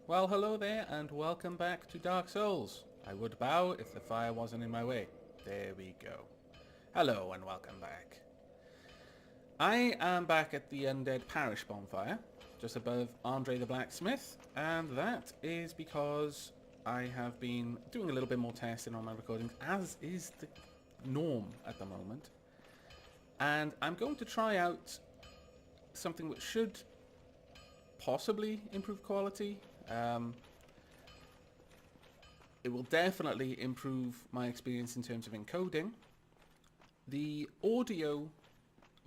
Well, hello there, and welcome back to Dark Souls. I would bow if the fire wasn't in my way. There we go. Hello, and welcome back. I am back at the Undead Parish bonfire, just above Andre the Blacksmith, and that is because I have been doing a little bit more testing on my recordings, as is the norm at the moment. And I'm going to try out something which should possibly improve quality. It will definitely improve my experience in terms of encoding. The audio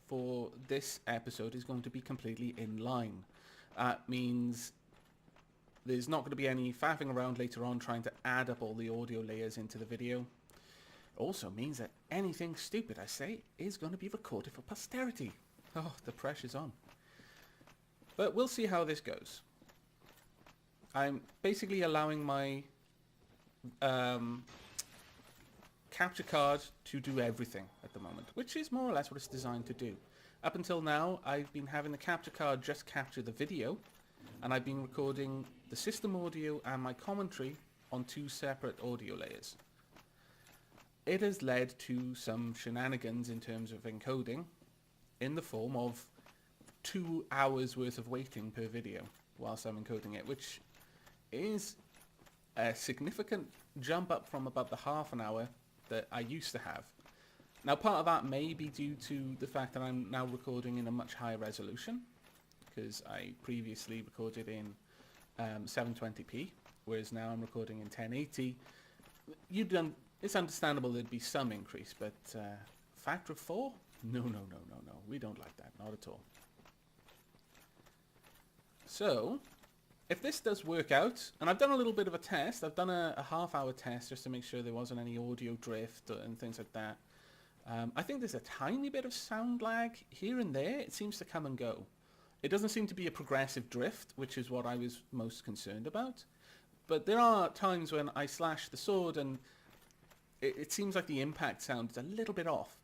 for this episode is going to be completely in line. That means there's not going to be any faffing around later on trying to add up all the audio layers into the video. It also means that anything stupid I say is going to be recorded for posterity. Oh, the pressure's on. But we'll see how this goes. I'm basically allowing my capture card to do everything at the moment, which is more or less what it's designed to do. Up until now, I've been having the capture card just capture the video, and I've been recording the system audio and my commentary on two separate audio layers. It has led to some shenanigans in terms of encoding, in the form of 2 hours worth of waiting per video whilst I'm encoding it, which is a significant jump up from about the half an hour that I used to have. Now, part of that may be due to the fact that I'm now recording in a much higher resolution, because I previously recorded in 720p, whereas now I'm recording in 1080. It's understandable there'd be some increase, but factor of 4? No, we don't like that, not at all. So, if this does work out, and I've done a little bit of a test, I've done a half-hour test just to make sure there wasn't any audio drift and things like that. I think there's a tiny bit of sound lag here and there. It seems to come and go. It doesn't seem to be a progressive drift, which is what I was most concerned about. But there are times when I slash the sword and it seems like the impact sound is a little bit off.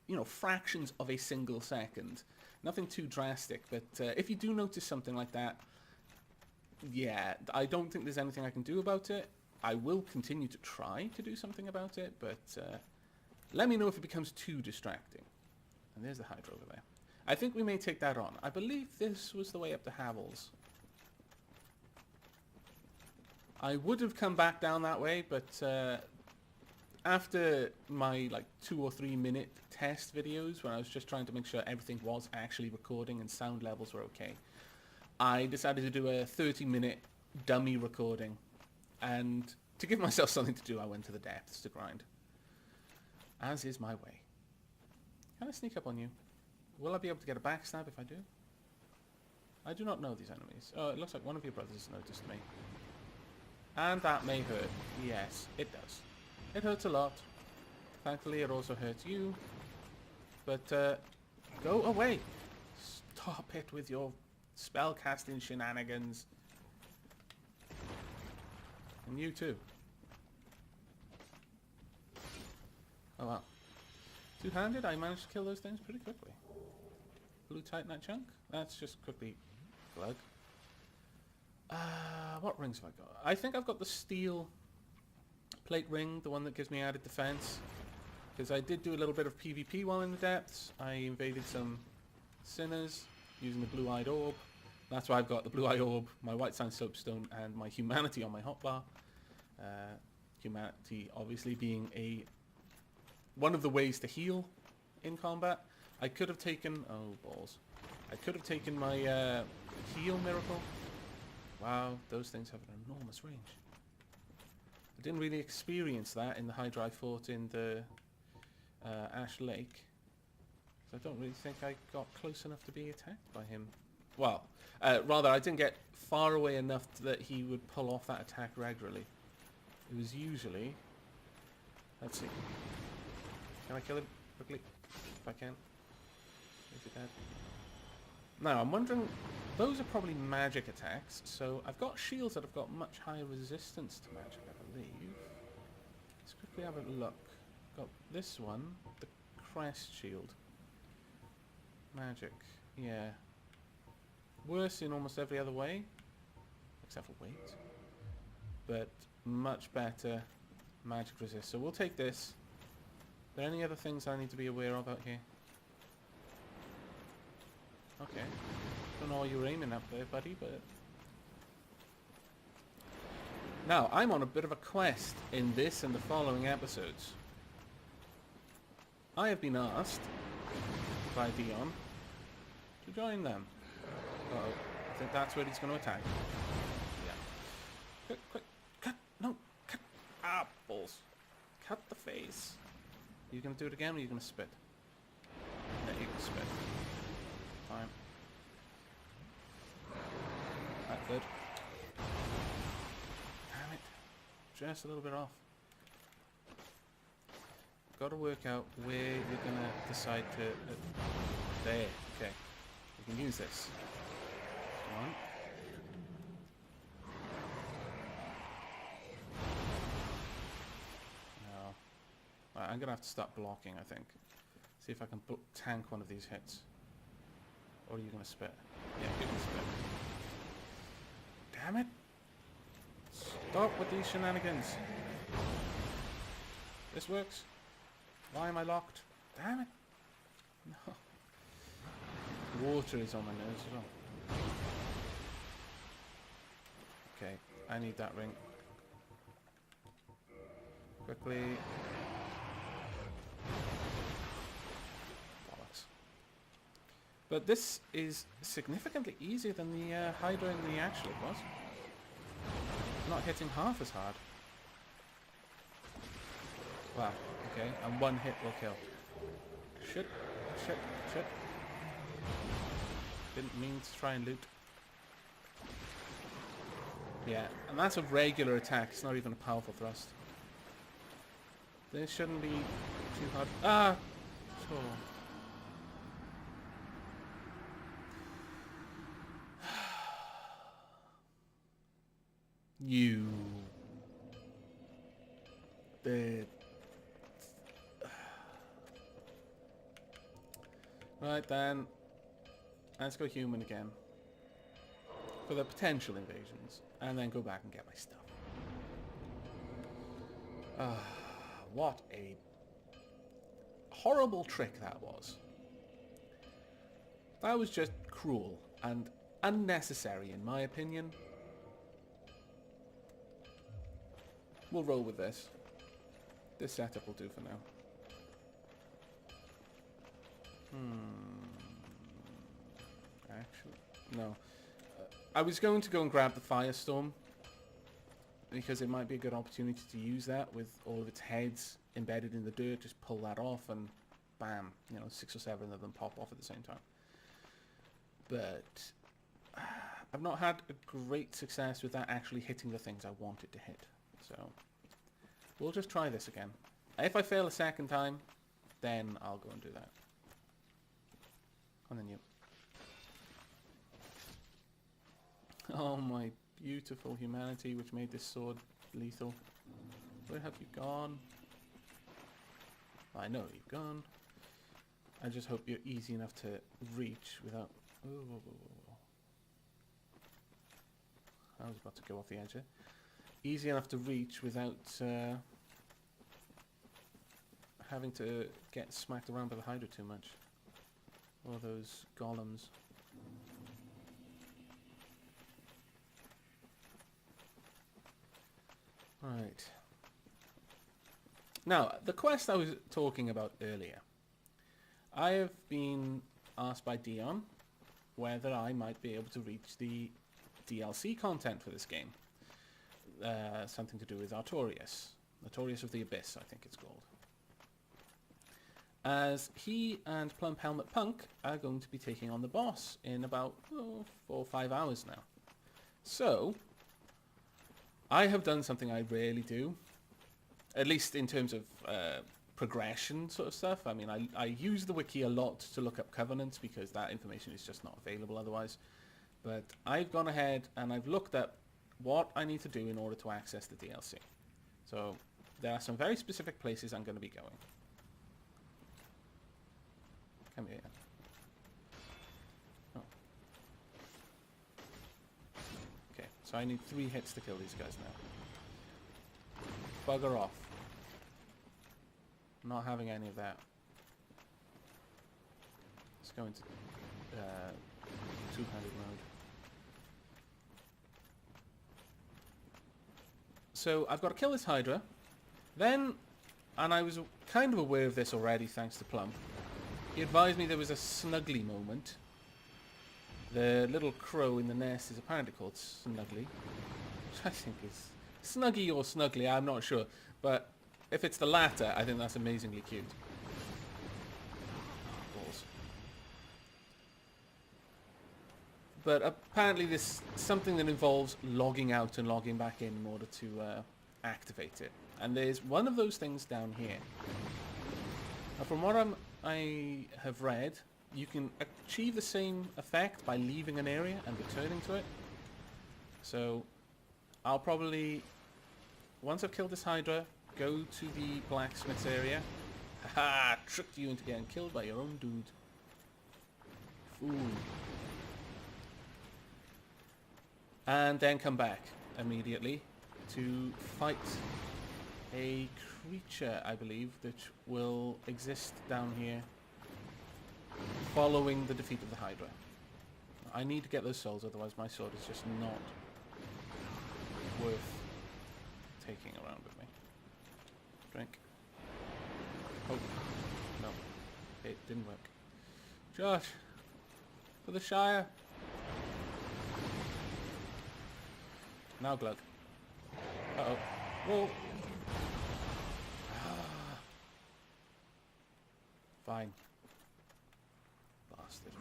You know, fractions of a single second. Nothing too drastic, but if you do notice something like that, yeah, I don't think there's anything I can do about it. I will continue to try to do something about it, but let me know if it becomes too distracting. And there's the Hydra over there. I think we may take that on. I believe this was the way up to Havel's. I would have come back down that way, but after my 2 or 3 minute test videos, when I was just trying to make sure everything was actually recording and sound levels were okay, I decided to do a 30-minute dummy recording. And to give myself something to do, I went to the depths to grind. As is my way. Can I sneak up on you? Will I be able to get a backstab if I do? I do not know these enemies. Oh, it looks like one of your brothers noticed me. And that may hurt. Yes, it does. It hurts a lot. Thankfully, it also hurts you. But, go away. Stop it with your spell-casting shenanigans. And you too. Oh wow. Two-handed, I managed to kill those things pretty quickly. Blue Titanite chunk? That's just quickly glug. What rings have I got? I think I've got the steel plate ring, the one that gives me added defense. Because I did do a little bit of PvP while in the depths. I invaded some sinners using the blue-eyed orb. That's why I've got the blue-eyed orb, my white sand soapstone, and my humanity on my hotbar. Humanity obviously being one of the ways to heal in combat. I could have taken... oh, balls. I could have taken my heal miracle. Wow, those things have an enormous range. I didn't really experience that in the Hydra I fought in the Ash Lake. So I don't really think I got close enough to be attacked by him. Well, rather I didn't get far away enough that he would pull off that attack regularly. It was usually... let's see. Can I kill him quickly? If I can. Is it dead? Now, I'm wondering... those are probably magic attacks, so I've got shields that have got much higher resistance to magic, I believe. Let's quickly have a look. Got this one, the crest shield. Magic, yeah. Worse in almost every other way. except for weight. But much better magic resist. So we'll take this. Are there any other things I need to be aware of out here? Okay. Don't know what you were aiming up there, buddy, but... Now, I'm on a bit of a quest in this and the following episodes. I have been asked by Dion to join them. Uh-oh. I think that's where he's going to attack. Yeah. Quick, quick. Cut. No. Cut. Ah, balls. Cut the face. Are you going to do it again or are you going to spit? Yeah, you can spit. Fine. That good. Damn it. Just a little bit off. Got to work out where you're going to decide to... there. Okay. We can use this. One. No. Right, I'm going to have to start blocking, I think. See if I can tank one of these hits. Or are you going to spit? Yeah, you can spit. Damn it! Stop with these shenanigans. This works. Why am I locked? Damn it! No. Water is on my nose as well. Okay, I need that ring. Quickly. Bollocks. But this is significantly easier than the Hydra in the actual was. Not hitting half as hard. Wow, okay, and one hit will kill. Shit, shit, shit. Didn't mean to try and loot. Yeah, and that's a regular attack, it's not even a powerful thrust. This shouldn't be too hard. Ah! So. You. Right then. Let's go human again. For the potential invasions. And then go back and get my stuff. What a horrible trick that was. That was just cruel and unnecessary in my opinion. We'll roll with this. This setup will do for now. Actually, no. I was going to go and grab the Firestorm because it might be a good opportunity to use that with all of its heads embedded in the dirt. Just pull that off and bam, you know, 6 or 7 of them pop off at the same time. But I've not had a great success with that actually hitting the things I wanted to hit. So we'll just try this again. If I fail a second time, then I'll go and do that. And then you. Oh, my beautiful humanity, which made this sword lethal. Where have you gone? I know you've gone. I just hope you're easy enough to reach without... Oh, whoa, whoa, whoa. I was about to go off the edge there. Easy enough to reach without having to get smacked around by the Hydra too much. Or those golems. Right. Now, the quest I was talking about earlier. I have been asked by Dion whether I might be able to reach the DLC content for this game. Something to do with Artorias. Artorias of the Abyss, I think it's called. As he and Plump Helmet Punk are going to be taking on the boss in about 4 or 5 hours now. So, I have done something I rarely do, at least in terms of progression sort of stuff. I mean, I use the wiki a lot to look up covenants because that information is just not available otherwise. But I've gone ahead and I've looked up what I need to do in order to access the DLC. So there are some very specific places I'm going to be going. Come here. Oh. Okay, So I need 3 hits to kill these guys now. Bugger off. Not having any of that. Let's go into two-handed mode. So I've got to kill this Hydra. Then, and I was kind of aware of this already thanks to Plum, he advised me there was a snuggly moment. The little crow in the nest is apparently called Snuggly, which I think is Snuggy or Snuggly, I'm not sure. But if it's the latter, I think that's amazingly cute. Balls. But apparently this is something that involves logging out and logging back in order to activate it. And there's one of those things down here. Now from what I have read, you can achieve the same effect by leaving an area and returning to it. So I'll probably, once I've killed this Hydra, go to the blacksmith's area. Haha, tricked you into getting killed by your own dude. Fool. And then come back immediately to fight a creature, I believe, that will exist down here following the defeat of the Hydra. I need to get those souls, otherwise my sword is just not worth taking around with me. Drink. Oh. No. It didn't work. Josh! For the Shire! Now Glug. Uh-oh. Whoa! Fine. Bastard.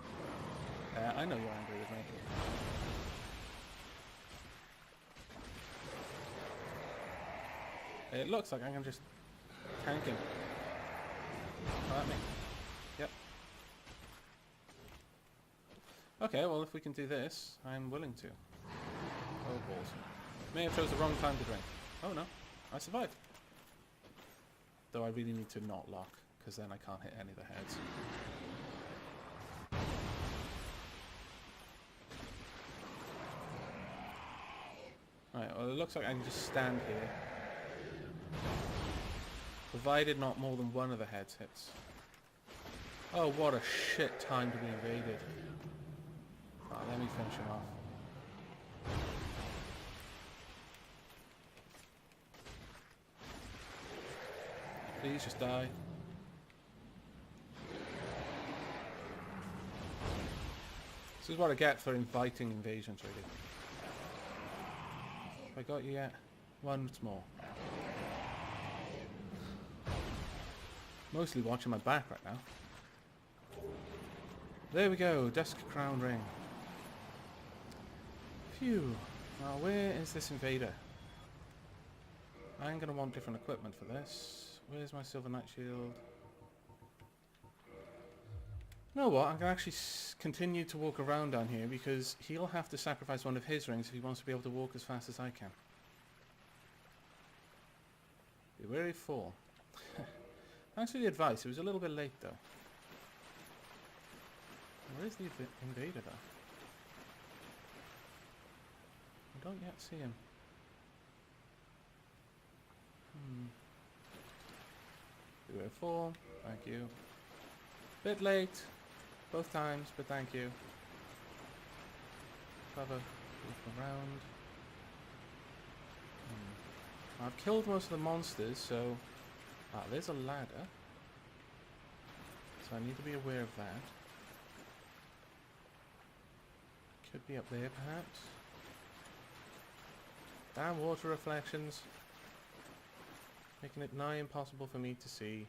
I know you're angry with me. It looks like I can just tank him. Come at me. Yep. Okay, well if we can do this, I'm willing to. Oh balls. May have chose the wrong time to drink. Oh no, I survived. Though I really need to not lock, because then I can't hit any of the heads. Right, well it looks like I can just stand here. Provided not more than one of the heads hits. Oh, what a shit time to be invaded. Right, let me finish him off. Please just die. This is what I get for inviting invasions, really. Have I got you yet? Once more. Mostly watching my back right now. There we go, Dusk Crown Ring. Phew. Now where is this invader? I'm going to want different equipment for this. Where's my Silver Knight Shield? You know what, I'm going to actually continue to walk around down here because he'll have to sacrifice one of his rings if he wants to be able to walk as fast as I can. Be wary fall. Thanks for the advice, it was a little bit late though. Where is the invader though? I don't yet see him. Beware fall, thank you. Bit late, both times, but thank you. Cover, move around. I've killed most of the monsters, so... Ah, there's a ladder. So I need to be aware of that. Could be up there, perhaps. Damn water reflections. Making it nigh impossible for me to see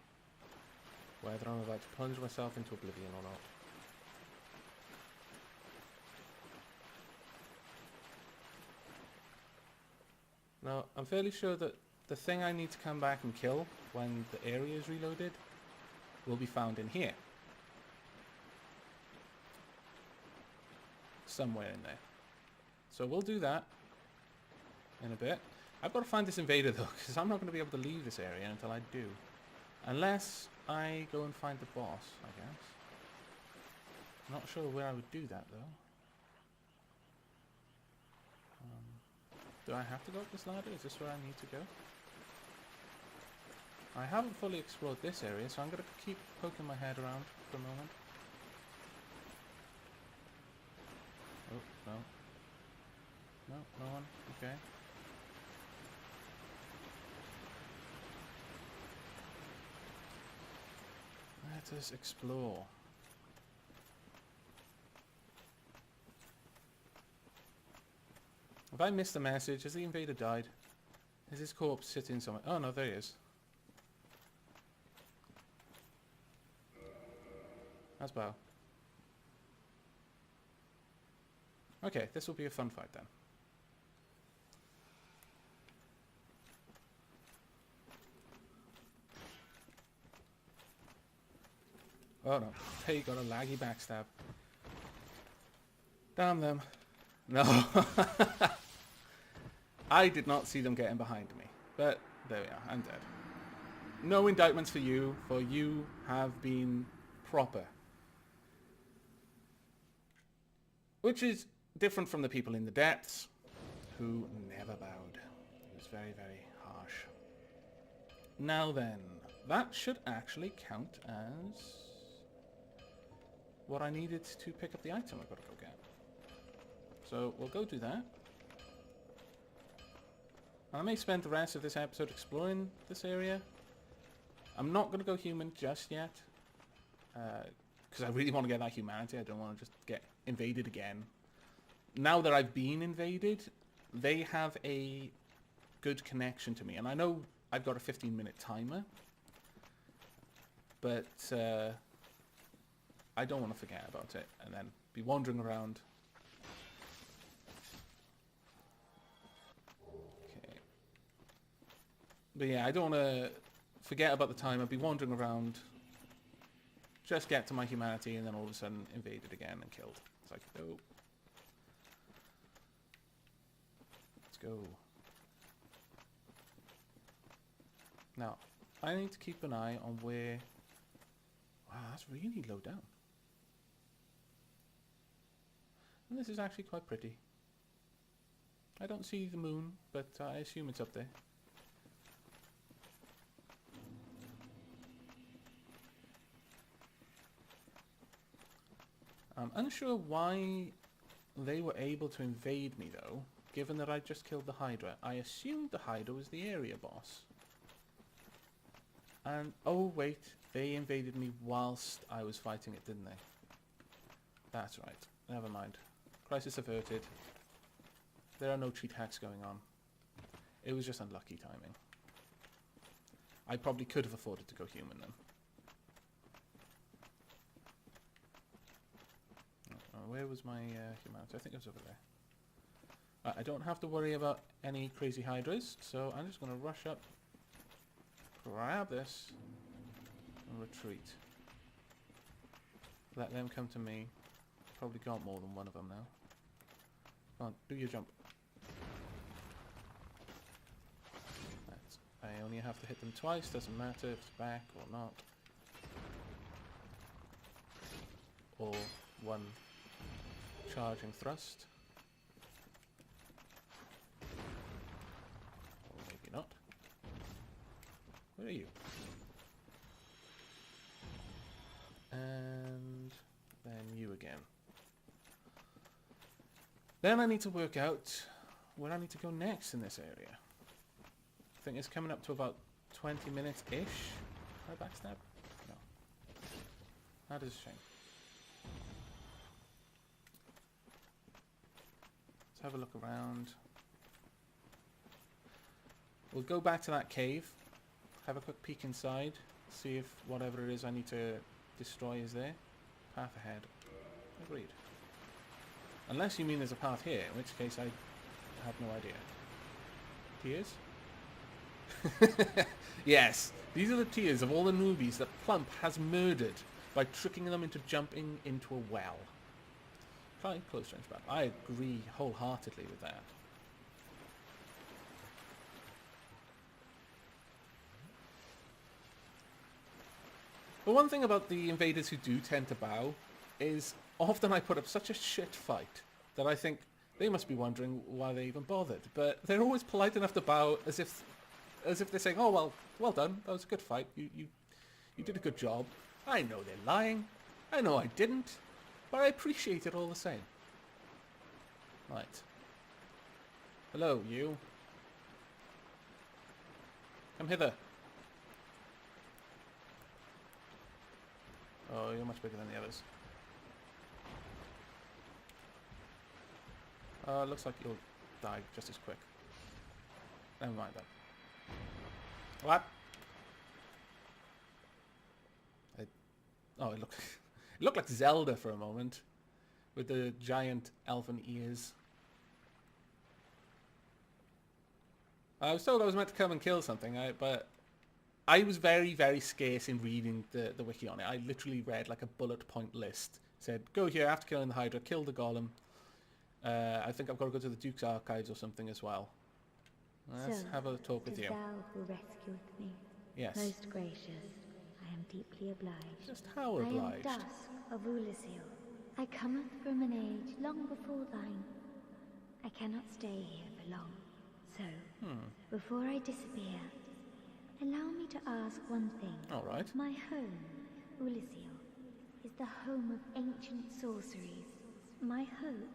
whether I'm about to plunge myself into oblivion or not. Now, I'm fairly sure that the thing I need to come back and kill when the area is reloaded will be found in here. Somewhere in there. So we'll do that in a bit. I've got to find this invader though, because I'm not going to be able to leave this area until I do. Unless I go and find the boss, I guess. I'm not sure where I would do that though. Do I have to go up this ladder? Is this where I need to go? I haven't fully explored this area, so I'm going to keep poking my head around for a moment. Oh, no. No, no one. Okay. Let us explore. Have I missed the message? Has the invader died? Is his corpse sitting somewhere? Oh no, there he is. That's bow. Okay, this will be a fun fight then. Oh no, hey, got a laggy backstab. Damn them. No. I did not see them getting behind me. But there we are, I'm dead. No indictments for you have been proper. Which is different from the people in the depths, who never bowed. It was very, very harsh. Now then, that should actually count as what I needed to pick up the item I've got to go get. So we'll go do that. I may spend the rest of this episode exploring this area. I'm not going to go human just yet, because I really want to get that humanity. I don't want to just get invaded again. Now that I've been invaded, they have a good connection to me. And I know I've got a 15-minute timer, but I don't want to forget about it and then be wandering around. Okay. But yeah, I don't want to forget about the timer, be wandering around, just get to my humanity, and then all of a sudden invaded again and killed. It's like, no. Let's go. Now, I need to keep an eye on where... Wow, that's really low down. And this is actually quite pretty. I don't see the moon, but I assume it's up there. I'm unsure why they were able to invade me though, given that I just killed the Hydra. I assumed the Hydra was the area boss. And, oh wait, they invaded me whilst I was fighting it, didn't they? That's right. Never mind. Crisis averted. There are no cheat hacks going on. It was just unlucky timing. I probably could have afforded to go human then. Where was my humanity? I think it was over there. I don't have to worry about any crazy hydras, so I'm just going to rush up, grab this, and retreat. Let them come to me. Probably got more than one of them now. Come on, do your jump. I only have to hit them twice, doesn't matter if it's back or not. Or one charging thrust. Or maybe not. Where are you? And then you again. Then I need to work out where I need to go next in this area. I think it's coming up to about 20 minutes-ish. Can I backstab? No. That is a shame. Let's have a look around. We'll go back to that cave. Have a quick peek inside. See if whatever it is I need to destroy is there. Path ahead. Agreed. Unless you mean there's a path here, in which case I have no idea. Tears? Yes, these are the tears of all the newbies that Plump has murdered by tricking them into jumping into a well. Try close range battle. I agree wholeheartedly with that. But one thing about the invaders who do tend to bow is often I put up such a shit fight that I think They must be wondering why they even bothered. But they're always polite enough to bow as if they're saying, "Oh, well done. That was a good fight. You did a good job. I know they're lying. I know I didn't. But I appreciate it all the same." Right. Hello, you. Come hither. Oh, you're much bigger than the others. Looks like you'll die just as quick. Never mind that. What? It looked like Zelda for a moment, with the giant elven ears. I was told I was meant to come and kill something, but I was very, very scarce in reading the wiki on it. I literally read like a bullet point list. It said, go here after killing the Hydra, kill the golem. I think I've got to go to the Duke's archives or something as well. Let's have a talk with you. Thou who rescued me. Yes. Most gracious, I am deeply obliged. Just how obliged? I am Dusk of Ulyssil. I cometh from an age long before thine. I cannot stay here for long. So, before I disappear, allow me to ask one thing. All right. My home, Ulyssil, is the home of ancient sorceries. My hope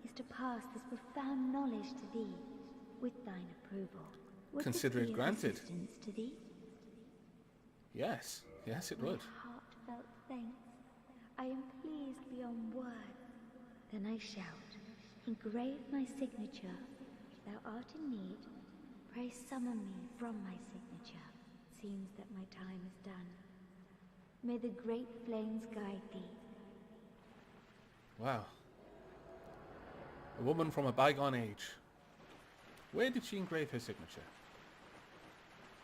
is to pass this profound knowledge to thee, with thine approval. Would Consider this it be granted. Of assistance to thee? Yes. Yes, it would. My heartfelt thanks. I am pleased beyond words. Then I shout, engrave my signature. If thou art in need, pray summon me from my signature. Seems that my time is done. May the great flames guide thee. Wow. A woman from a bygone age. Where did she engrave her signature?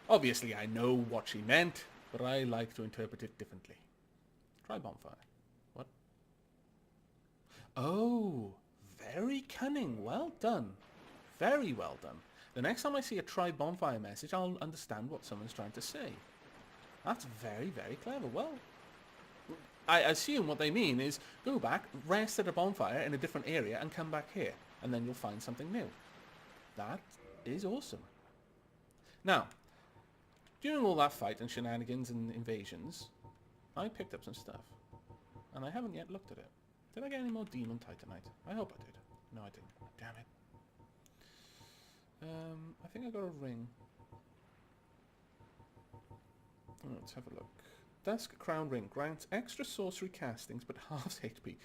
Obviously, I know what she meant, but I like to interpret it differently. Try bonfire. What? Oh, very cunning. Well done. Very well done. The next time I see a try bonfire message, I'll understand what someone's trying to say. That's very, very clever. Well, I assume what they mean is go back, rest at a bonfire in a different area, and come back here, and then you'll find something new. That is awesome. Now, during all that fight and shenanigans and invasions, I picked up some stuff, and I haven't yet looked at it. Did I get any more demon titanite? I hope I did. No, I didn't. Damn it. I think I got a ring. Oh, let's have a look. Dusk Crown Ring grants extra sorcery castings, but halves HP.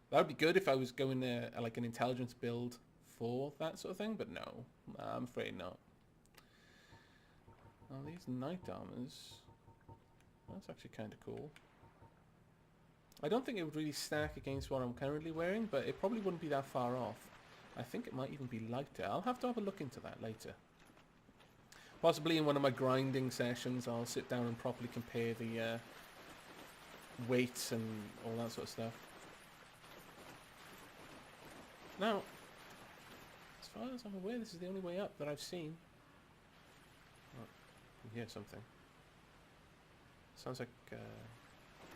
That would be good if I was going like an intelligence build for that sort of thing, but no, I'm afraid not. Oh, these knight armors. That's actually kind of cool. I don't think it would really stack against what I'm currently wearing, but it probably wouldn't be that far off. I think it might even be lighter. I'll have a look into that later. Possibly in one of my grinding sessions, I'll sit down and properly compare the weights and all that sort of stuff. Now, as far as I'm aware, this is the only way up that I've seen. Oh, I can hear something. Sounds like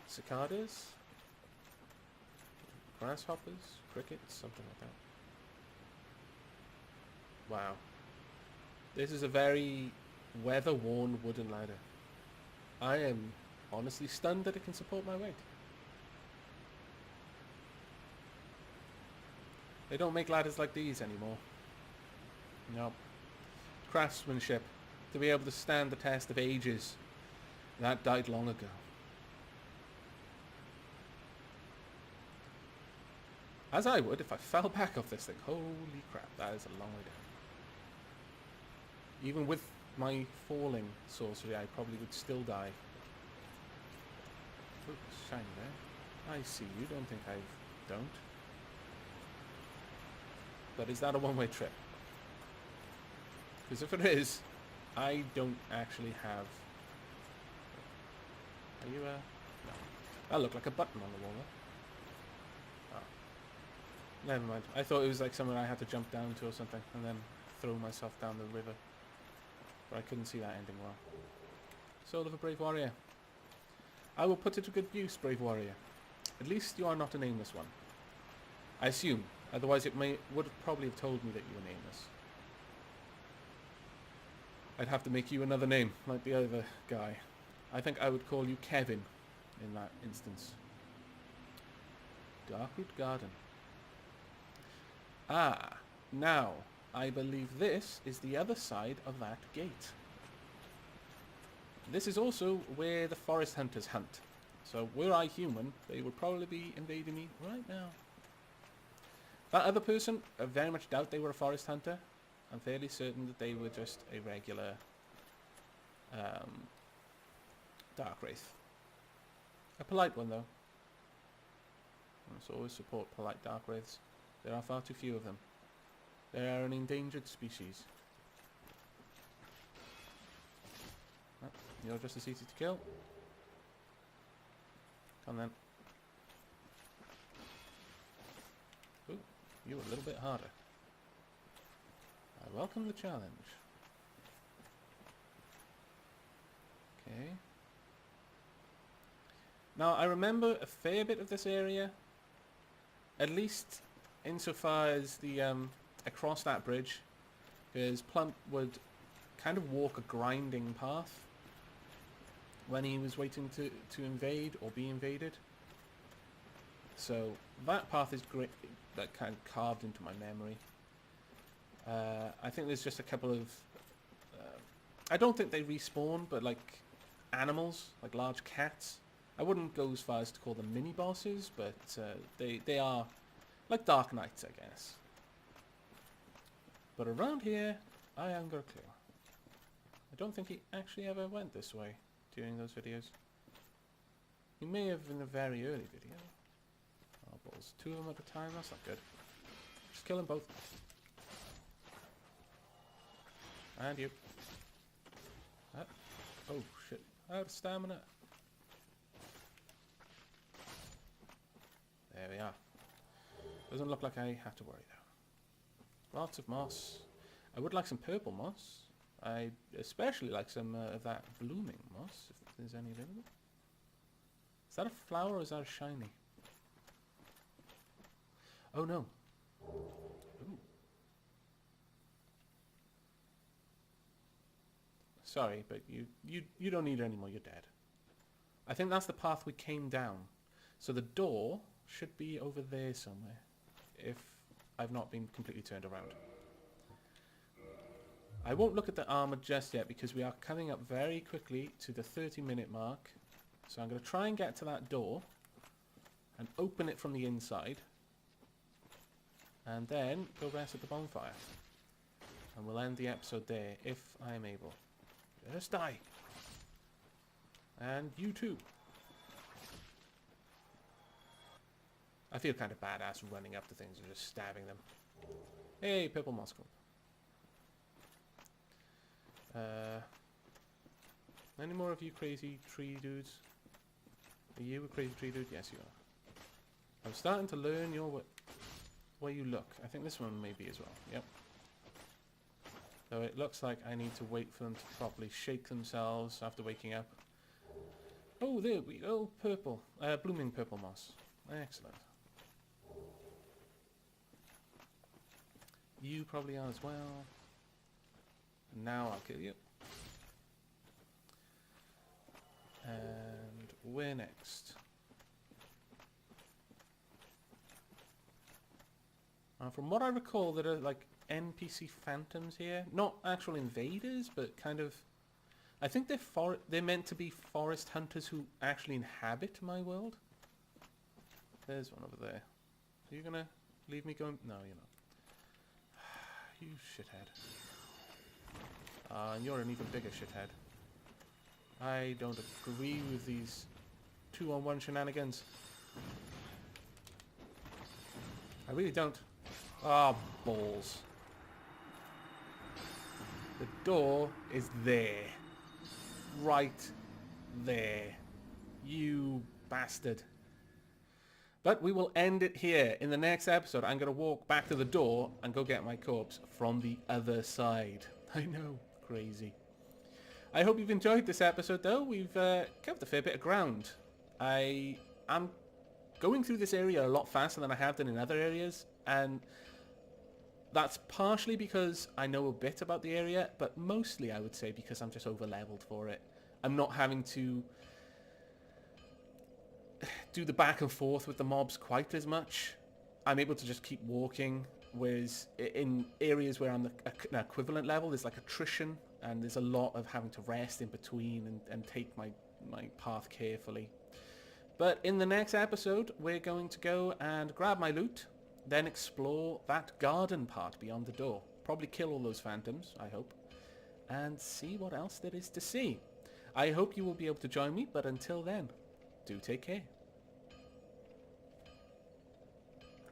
cicadas, grasshoppers, crickets, something like that. Wow. This is a very weather-worn wooden ladder. I am honestly stunned that it can support my weight. They don't make ladders like these anymore. No. Craftsmanship. To be able to stand the test of ages. That died long ago. As I would if I fell back off this thing. Holy crap, that is a long way down. Even with my falling sorcery, I probably would still die. Oh, it's shiny there. I see you. Don't think I don't. But is that a one-way trip? Because if it is, I don't actually have... Are you, No. That looked like a button on the wall there. Oh. Never mind. I thought it was like somewhere I had to jump down to or something, and then throw myself down the river. But I couldn't see that ending well. Soul of a brave warrior. I will put it to good use, brave warrior. At least you are not a nameless one. I assume. Otherwise it would have probably have told me that you were nameless. I'd have to make you another name, like the other guy. I think I would call you Kevin in that instance. Darkroot Garden. Ah, now, I believe this is the other side of that gate. This is also where the forest hunters hunt. So, were I human, they would probably be invading me right now. That other person, I very much doubt they were a forest hunter. I'm fairly certain that they were just a regular dark wraith. A polite one, though. Let's always support polite dark wraiths. There are far too few of them. They are an endangered species. Oh, you're just as easy to kill. Come then. Ooh, you were a little bit harder. I welcome the challenge. Okay. Now, I remember a fair bit of this area, at least insofar as the across that bridge, because Plump would kind of walk a grinding path when he was waiting to invade or be invaded. So that path is great, that kind of carved into my memory. I think there's just a couple of I don't think they respawn, but like animals, like large cats. I wouldn't go as far as to call them mini bosses, but they are like Dark Knights, I guess. But around here, I haven't got a clue. I don't think he actually ever went this way during those videos. He may have in a very early video. Oh balls, 2 of them at a time, that's not good. Just kill them both. And you. Oh shit, out of stamina. There we are. Doesn't look like I have to worry though. Lots of moss. I would like some purple moss. I especially like some of that blooming moss, if there's any available. Is that a flower or is that a shiny? Oh no. Ooh. Sorry, but you don't need it anymore, you're dead. I think that's the path we came down. So the door should be over there somewhere, if I've not been completely turned around. I won't look at the armor just yet because we are coming up very quickly to the 30-minute mark. So I'm going to try and get to that door and open it from the inside. And then go rest at the bonfire. And we'll end the episode there, if I am able. Just die. And you too. I feel kind of badass running up to things and just stabbing them. Hey, purple moss clump. Any more of you crazy tree dudes? Are you a crazy tree dude? Yes, you are. I'm starting to learn your way you look. I think this one may be as well. Yep. So it looks like I need to wait for them to properly shake themselves after waking up. Oh, there we go. Purple. Blooming purple moss. Excellent. You probably are as well. Now I'll kill you. And where next? From what I recall, there are like NPC phantoms here. Not actual invaders, but kind of... I think they're meant to be forest hunters who actually inhabit my world. There's one over there. Are you gonna leave me going? No, you're not. You shithead. And you're an even bigger shithead. I don't agree with these 2-on-1 shenanigans. I really don't. Ah, balls. The door is there. Right there. You bastard. But we will end it here. In the next episode, I'm going to walk back to the door and go get my corpse from the other side. I know. Crazy. I hope you've enjoyed this episode, though. We've covered a fair bit of ground. I am going through this area a lot faster than I have done in other areas, and that's partially because I know a bit about the area, but mostly I would say because I'm just over-leveled for it. I'm not having to do the back and forth with the mobs quite as much. I'm able to just keep walking, whereas in areas where I'm an equivalent level, there's like attrition, and there's a lot of having to rest in between and take my path carefully. But in the next episode, we're going to go and grab my loot, then explore that garden part beyond the door. Probably kill all those phantoms, I hope, and see what else there is to see. I hope you will be able to join me, but until then, do take care.